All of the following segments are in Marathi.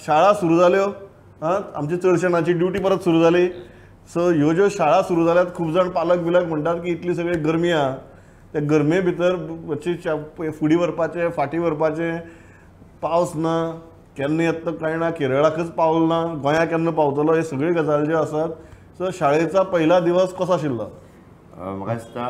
शाळा सुरू जाल्यो आमची चडशणाची ड्युटी परत सुरू जाली सो ह्यो ज्यो शाळा सुरू जाल्यात खूब जाण पालक बिलक म्हणटात की इतली सगळी गरमी आहा त्या गरमे भितर फुडें व्हरपाचें फाटीं व्हरपाचें पावस ना केन्ना येता कांय ना केरळाकच पावलो ना गोंया केन्ना पावतलो हे सगळी गजाली ज्यो आसात सो शाळेचा पहिला दिवस कसो आशिल्लो म्हाका दिसता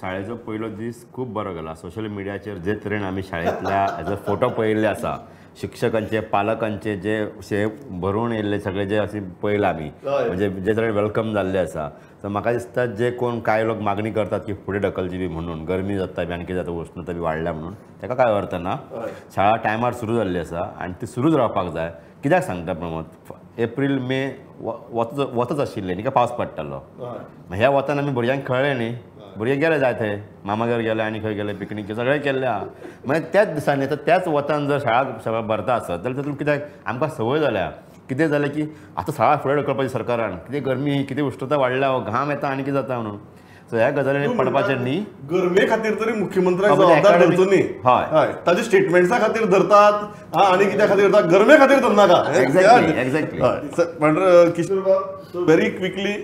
शाळेचो पयलो दीस खूब बरो गेलो सोशल मिडियाचेर जे तरेन आमी शाळेंतल्या हेजो फोटो पळयल्ले आसा शिक्षकांचे पालकांचे जे भरून येयल्ले सगळे जे अशें पळयलां आमी म्हणजे जे तरेन वेलकम जाल्ले आसा तर म्हाका दिसता जे कोण कांय लोक मागणी करतात की फुडें ढकलची बी म्हणून गरमी जाता बी आनी कितें जाता उश्णता बी वाडल्या म्हणून ताका काय अर्थ ना शाळा टायमार सुरू जाल्ली आसा आनी ती सुरूच रावपाक जाय कित्याक सांगता प्रमोद एप्रील मे वतच आशिल्ले न्ही काय पावस पडटालो ह्या वतान आमी भुरग्यांक खेळ्ळे न्ही भुरगे गेले जाय थंय मामागेर गेले आनी खंय गेले पिकनीक सगळें केल्लें आहा मागीर त्याच दिसांनी त्याच वतान जर शाळा सगळें भरता आसत जाल्यार तातूंत कित्याक आमकां संवय जाल्या कितें जालें की आतां शाळा फुडें ढकलपाची सरकारान कितें गरमी कितें उश्णता वाडल्या घाम येता आनी कितें जाता म्हणून सो ह्या गजालींनी पडपाचें न्ही गरमे खातीर तरी मुख्यमंत्र्याक जबाबदार धरचो न्ही हय ताजे स्टेटमेंट्सा खातीर धरतात आनी कित्या खातीर धरतात गरमे खातीर धरनाका एक्झॅक्टली पण किशोर बाब व्हेरी क्विकली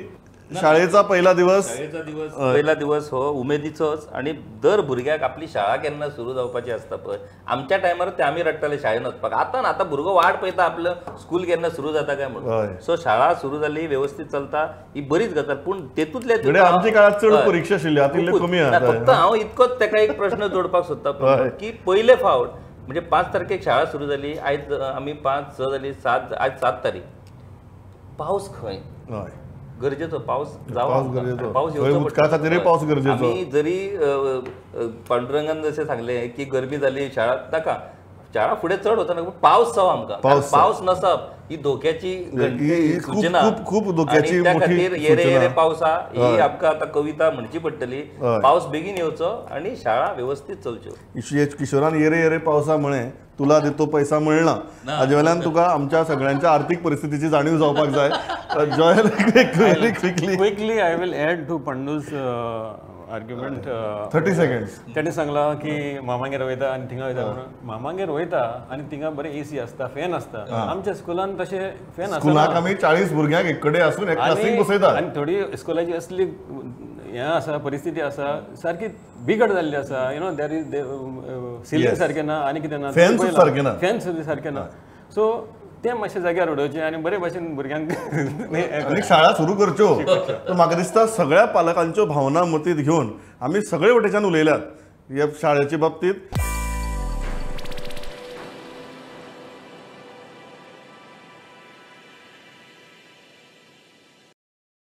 शाळेचा पहिला दिवस हो उमेदीचोच आणि दर भुरग्याक आपली शाळा केन्ना सुरू जावपाची आसता पळय आमच्या टायमार ते आमी रडटाले शाळेन वचपाक आतां भुरगो वाट पळयता आपलं स्कूल केन्ना सुरू जाता काय म्हणून सो शाळा सुरू जाली वेवस्थीत चलता ही बरीच गजाल पूण तेतूंतले आमच्या काळात चड परीक्षा आशिल्ली आतां कमी फक्त हांव इतकोच ताका एक प्रश्न जोडपाक सोदता की पयले फावट म्हणजे 5 तारखेक शाळा सुरू जाली आयज आमी 5 6 जाली 7 आज 7 तारीख पावस खंय गरजेचो पावस पावस पावस गरजेचो आमी जरी पांडुरंगान जशें सांगलें की गरमी जाली शाळा नाका शाळा फुडें चड वता ना पावस जावो आमकां पावस नसप ही धोक्याची सूचना खूब धोक्याची त्या खातीर येरे येरे पावसा ही आमकां आतां कविता म्हणची पडटली पावस बेगीन येवचो आनी शाळा वेवस्थीत चलच्यो किशोरान येरे येरे पावसा म्हणे तुला देतो पैसा मिळना हाजे वेल्यान तुका आमच्या सगळ्यांच्या आर्थीक परिस्थितीची जाणीव जावपाक जाय जॉयल quickly I will add to पंडूज आर्ग्युमेंट 30 सेकंड्स ताणें सांगलां की मामागेर वयता आनी थिंगा वयता म्हणून मामागेर वयता आनी थिंगा बरें एसी आसता फॅन आसता आमच्या स्कुलान तशें फॅन आसता स्कुलाक आमी 40 भुरग्यांक एक कडेन आसून एक क्लासीक बसयता आनी थोडी स्कुलाची असली हें आसा परिस्थिती आसा सारकी बिगड जाल्ली आसा you know there is ceiling सारकें ना आनी कितें ना फॅन सारकें ना फॅन सुद्दां सारकें ना सो ते मातशें जाग्यार उडोवचें आनी बरे भाशेन भुरग्यांक आनी शाळा सुरू करच्यो तर म्हाका दिसता सगळ्या पालकांच्यो भावना मतींत घेवन आमी सगळे वटेच्यान उलयल्यात ह्या शाळेचे बाबतींत